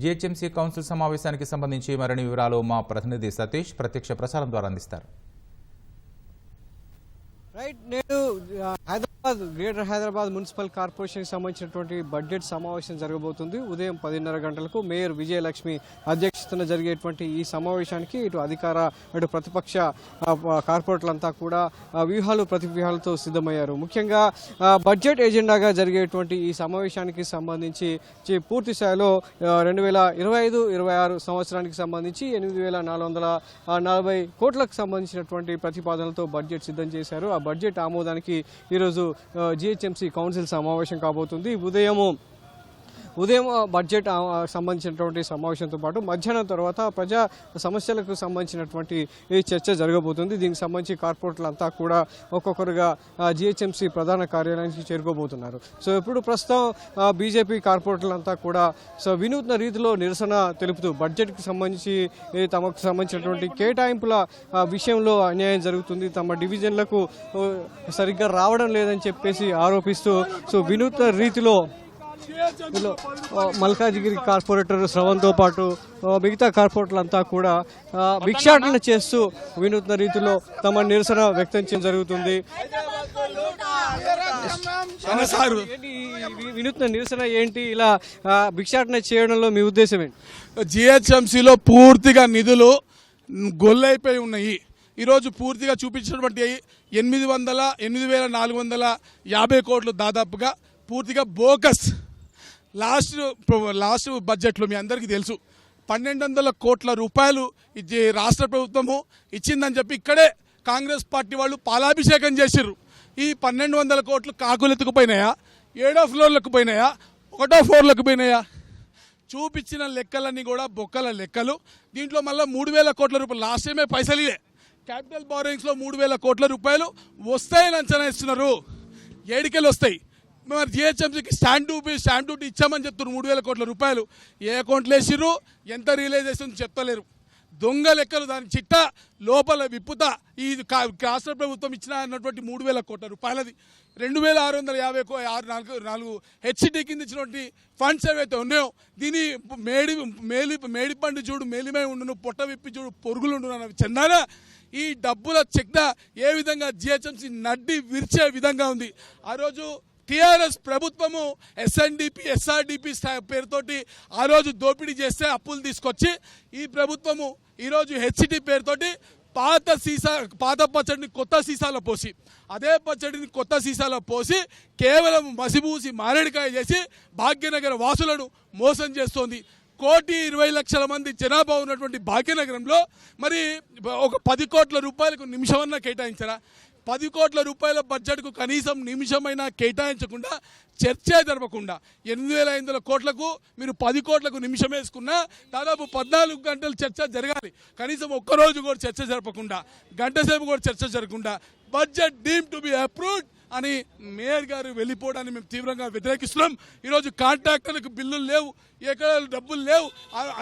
GHMC council సమావేశానికి సంబంధించి మరిన్ని వివరాలు మా ప్రతినిధి సతీష్ ప్రత్యక్ష ప్రసారం ద్వారా అందిస్తారు. నేను గ్రేటర్ హైదరాబాద్ మున్సిపల్ కార్పొరేషన్కి సంబంధించినటువంటి బడ్జెట్ సమావేశం జరగబోతుంది. ఉదయం 10:30 గంటలకు మేయర్ విజయలక్ష్మి అధ్యక్షతన జరిగేటువంటి ఈ సమావేశానికి ఇటు అధికార అటు ప్రతిపక్ష కార్పొరేటర్లంతా కూడా వ్యూహాలు ప్రతివ్యూహాలతో సిద్ధమయ్యారు. ముఖ్యంగా బడ్జెట్ ఎజెండాగా జరిగేటువంటి ఈ సమావేశానికి సంబంధించి పూర్తి స్థాయిలో 2025-26 సంవత్సరానికి సంబంధించి 8,440 కోట్లకు సంబంధించినటువంటి ప్రతిపాదనలతో బడ్జెట్ సిద్ధం చేశారు. ఆ బడ్జెట్ ఆమోదానికి ఈరోజు జీహెచ్ఎంసీ కౌన్సిల్ సమావేశం కాబోతుంది. ఉదయం బడ్జెట్ సంబంధించినటువంటి సమావేశంతో పాటు మధ్యాహ్నం తర్వాత ప్రజా సమస్యలకు సంబంధించినటువంటి ఈ చర్చ జరగబోతుంది. దీనికి సంబంధించి కార్పొరేటర్లంతా కూడా ఒక్కొక్కరుగా జీహెచ్ఎంసీ ప్రధాన కార్యాలయానికి చేరుకోబోతున్నారు. సో ఇప్పుడు ప్రస్తుతం బీజేపీ కార్పొరేటర్లంతా కూడా వినూత్న రీతిలో నిరసన తెలుపుతూ బడ్జెట్కి సంబంధించి తమకు సంబంధించినటువంటి కేటాయింపుల విషయంలో అన్యాయం జరుగుతుంది, తమ డివిజన్లకు సరిగ్గా రావడం లేదని చెప్పేసి ఆరోపిస్తూ వినూత్న రీతిలో మల్కాజిగిరి కార్పొరేటర్ శ్రవణ్తో పాటు మిగతా కార్పొరేటర్లంతా కూడా భిక్షాటన చేస్తూ వినూత్న రీతిలో తమ నిరసన వ్యక్తం చేయడం జరుగుతుంది. వినూత్న నిరసన ఏంటి, ఇలా భిక్షాటన చేయడంలో మీ ఉద్దేశం ఏంటి? జిహెచ్ఎంసీలో పూర్తిగా నిధులు గొల్లైపోయి ఉన్నాయి. ఈరోజు పూర్తిగా చూపించినటువంటి 8,450 కోట్లు దాదాపుగా పూర్తిగా బోకస్. లాస్ట్ బడ్జెట్లో మీ అందరికీ తెలుసు 1,200 కోట్ల రూపాయలు రాష్ట్ర ప్రభుత్వము ఇచ్చిందని చెప్పి ఇక్కడే కాంగ్రెస్ పార్టీ వాళ్ళు పాలాభిషేకం చేసిర్రు. ఈ 1,200 కోట్లు కాకులెత్తుకు పోయినాయా, 7వ ఫ్లోర్లకు పోయినాయా, 1వ ఫ్లోర్లకు పోయినాయా? చూపించిన లెక్కలన్నీ కూడా బొక్కల లెక్కలు. దీంట్లో మళ్ళీ 3,000 కోట్ల రూపాయలు లాస్ట్ టైమే పైసలు ఇదే క్యాపిటల్ బారోయింగ్స్లో 3,000 కోట్ల రూపాయలు వస్తాయని అంచనా ఇస్తున్నారు. ఏడికెళ్ళి వస్తాయి? మరి జిహెచ్ఎంసీకి స్టాంప్ డ్యూటీ ఇచ్చామని చెప్తున్నారు 3,000 కోట్ల రూపాయలు. ఏ అకౌంట్లు వేసిర్రు, ఎంత రియలైజేషన్ చెప్తలేరు. దొంగ లెక్కలు. దాని చిట్ట లోపల విప్పుత ఈ రాష్ట్ర ప్రభుత్వం ఇచ్చిన అన్నటువంటి 3,000 కోట్ల రూపాయలది 2,650 హెచ్సిటీ కింద ఇచ్చినటువంటి ఫండ్స్ ఏవైతే ఉన్నాయో దీని మేడిపండు చూడు మేలిమై ఉండును, పొట్ట విప్పి చూడు పొరుగులు ఉండును చెందానా. ఈ డబ్బుల చెక్న ఏ విధంగా జిహెచ్ఎంసీ నడ్డి విరిచే విధంగా ఉంది. ఆ రోజు టీఆర్ఎస్ ప్రభుత్వము ఎస్ఎన్డిపి ఎస్ఆర్డిపి పేరుతోటి ఆ రోజు దోపిడీ చేస్తే అప్పులు తీసుకొచ్చి ఈ ప్రభుత్వము ఈరోజు హెచ్సిటీ పేరుతోటి పాత పచ్చడిని కొత్త సీసాలో పోసి అదే పచ్చడిని కొత్త సీసాలో పోసి కేవలం మసిబూసి మారేడికాయ చేసి భాగ్యనగర వాసులను మోసం చేస్తోంది. 1,20,00,000 మంది జనాభా ఉన్నటువంటి భాగ్యనగరంలో మరి ఒక 10 కోట్ల రూపాయలకు నిమిషమన్నా కేటాయించారా? 10 కోట్ల రూపాయల బడ్జెట్కు కనీసం నిమిషమైనా కేటాయించకుండా చర్చే జరపకుండా 8,500 కోట్లకు మీరు 10 కోట్లకు నిమిషం వేసుకున్నా దాదాపు 14 గంటలు చర్చ జరగాలి. కనీసం ఒక్కరోజు కూడా చర్చ జరపకుండా, గంట సేపు కూడా చర్చ జరగకుండా budget deem to be approved అని మేయర్ గారు వెళ్ళిపోవడాన్ని మేము తీవ్రంగా వ్యతిరేకిస్తున్నాం. ఈరోజు కాంట్రాక్టర్లకు బిల్లులు లేవు, ఎక్కడ డబ్బులు లేవు,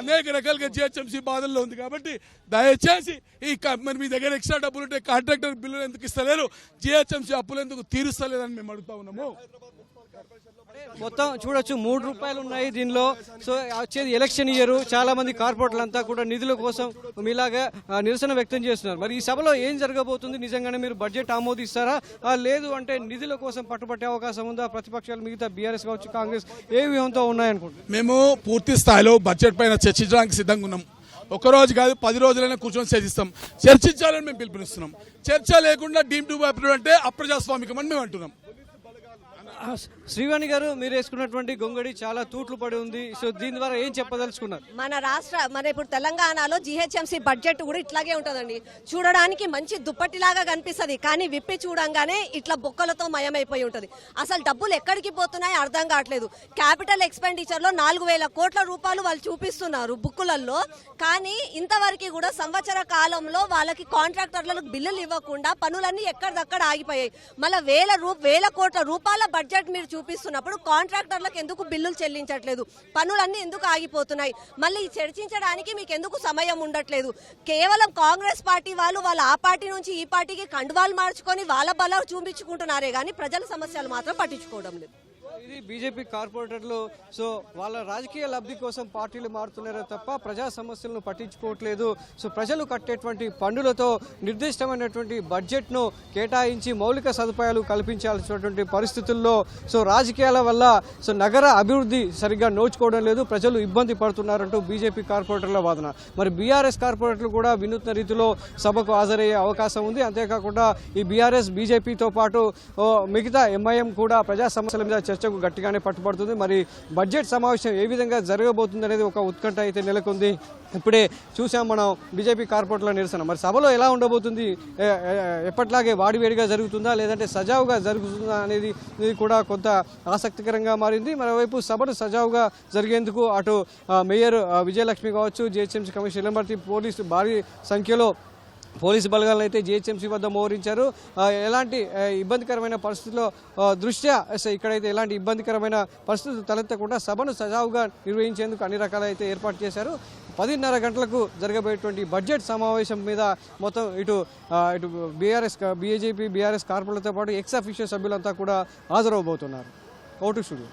అనేక రకాలుగా జిహెచ్ఎంసీ బాధల్లో ఉంది. కాబట్టి దయచేసి మరి మీ దగ్గర ఎక్స్ట్రా డబ్బులు ఉంటే కాంట్రాక్టర్ బిల్లులు ఎందుకు ఇస్తలేరు, జిహెచ్ఎంసీ అప్పులు ఎందుకు తీరుస్తలేదని మేము అడుగుతా ఉన్నాము. మొత్తం చూడొచ్చు 3 రూపాయలు ఉన్నాయి దీనిలో. సో వచ్చేది ఎలక్షన్ ఇయర్, చాలా మంది కార్పొరేటర్లు అంతా కూడా నిధుల కోసం మీలాగా నిరసన వ్యక్తం చేస్తున్నారు. మరి ఈ సభలో ఏం జరగబోతుంది? నిజంగానే మీరు బడ్జెట్ ఆమోదిస్తారా, లేదు అంటే నిధుల కోసం పట్టుబట్టే అవకాశం ఉందా? ప్రతిపక్షాలు మిగతా బీఆర్ఎస్ కావచ్చు, కాంగ్రెస్ ఏ వ్యూహంతో ఉన్నాయనుకుంటున్నారు? మేము పూర్తి స్థాయిలో బడ్జెట్ పైన చర్చించడానికి సిద్ధంగా ఉన్నాం. ఒకరోజు కాదు 10 రోజులైనా కూర్చొని చర్చిస్తాం. చర్చించాలని మేము పిలుపునిస్తున్నాం. చర్చ లేకుండా డీమ్ టు బి అప్రూవ్డ్ అంటే అప్రజాస్వామికం అని మేము అంటున్నాం. శ్రీవాణి గారు, మీరు వేసుకున్నటువంటి గొంగడి చాలా తూట్లు పడి ఉంది. సో దీని ద్వారా ఏం చెప్పదలుచుకున్నారు? మన ఇప్పుడు తెలంగాణలో జిహెచ్ఎంసీ బడ్జెట్ కూడా ఇట్లాగే ఉంటుందండి. చూడడానికి మంచి దుప్పటిలాగా కనిపిస్తుంది, కానీ విప్పి చూడంగానే ఇట్లా బొక్కలతో మయమైపోయి ఉంటుంది. అసలు డబ్బులు ఎక్కడికి పోతున్నాయో అర్థం కావట్లేదు. క్యాపిటల్ ఎక్స్పెండిచర్ లో 4,000 కోట్ల రూపాయలు వాళ్ళు చూపిస్తున్నారు బుక్కులలో, కానీ ఇంతవరకు కూడా సంవత్సర కాలంలో వాళ్ళకి కాంట్రాక్టర్లకు బిల్లులు ఇవ్వకుండా పనులన్నీ ఎక్కడిదక్కడ ఆగిపోయాయి. మళ్ళీ వేల కోట్ల రూపాయల బడ్జెట్ మీరు చూపిస్తున్నప్పుడు కాంట్రాక్టర్లకు ఎందుకు బిల్లులు చెల్లించట్లేదు? పనులన్నీ ఎందుకు ఆగిపోతున్నాయి? మళ్ళీ చర్చించడానికి మీకు ఎందుకు సమయం ఉండట్లేదు? కేవలం కాంగ్రెస్ పార్టీ వాళ్ళు ఆ పార్టీ నుంచి ఈ పార్టీకి కండువాలు మార్చుకొని వాళ్ళ బలం చూపించుకుంటున్నారే కానీ ప్రజల సమస్యలు మాత్రం పట్టించుకోవడం లేదు. ఇది బీజేపీ కార్పొరేటర్లు సో వాళ్ళ రాజకీయ లబ్ధి కోసం పార్టీలు మారుతున్నారే తప్ప ప్రజా సమస్యలను పట్టించుకోవట్లేదు. సో ప్రజలు కట్టేటువంటి పన్నులతో నిర్దిష్టమైనటువంటి బడ్జెట్ను కేటాయించి మౌలిక సదుపాయాలు కల్పించాల్సినటువంటి పరిస్థితుల్లో సో రాజకీయాల వల్ల సో నగర అభివృద్ధి సరిగ్గా నోచుకోవడం లేదు, ప్రజలు ఇబ్బంది పడుతున్నారంటూ బీజేపీ కార్పొరేటర్ల వాదన. మరి బీఆర్ఎస్ కార్పొరేటర్లు కూడా వినూత్న రీతిలో సభకు హాజరయ్యే అవకాశం ఉంది. అంతేకాకుండా ఈ బీఆర్ఎస్ బీజేపీతో పాటు మిగతా ఎంఐఎం కూడా ప్రజా సమస్యల మీద చర్చకు గట్టిగానే పట్టుబడుతుంది. మరి బడ్జెట్ సమావేశం ఏ విధంగా జరగబోతుంది అనేది ఒక ఉత్కంఠ అయితే నెలకొంది. ఇప్పుడే చూసాం మనం బీజేపీ కార్పొరేటర్ల నిరసన. మరి సభలో ఎలా ఉండబోతుంది, ఎప్పట్లాగే వాడివేడిగా జరుగుతుందా లేదంటే సజావుగా జరుగుతుందా అనేది కూడా కొంత ఆసక్తికరంగా మారింది. మరోవైపు సభను సజావుగా జరిగేందుకు అటు మేయర్ విజయలక్ష్మి కావచ్చు, జిహెచ్ఎంసీ కమిషనర్ ఇలంబర్తి పోలీసు భారీ సంఖ్యలో పోలీసు బలగాలను అయితే జిహెచ్ఎంసీ వద్ద మోహరించారు. ఎలాంటి ఇబ్బందికరమైన పరిస్థితుల్లో దృష్ట్యా ఇక్కడైతే ఎలాంటి ఇబ్బందికరమైన పరిస్థితులు తలెత్తకుండా సభను సజావుగా నిర్వహించేందుకు అన్ని రకాలైతే ఏర్పాటు చేశారు. 10:30 గంటలకు జరగబోయేటువంటి బడ్జెట్ సమావేశం మీద మొత్తం ఇటు బీజేపీ బీఆర్ఎస్ కార్పొరేటర్లతో పాటు ఎక్స్ అఫీషియల్ సభ్యులంతా కూడా హాజరవబోతున్నారు. Vote studio.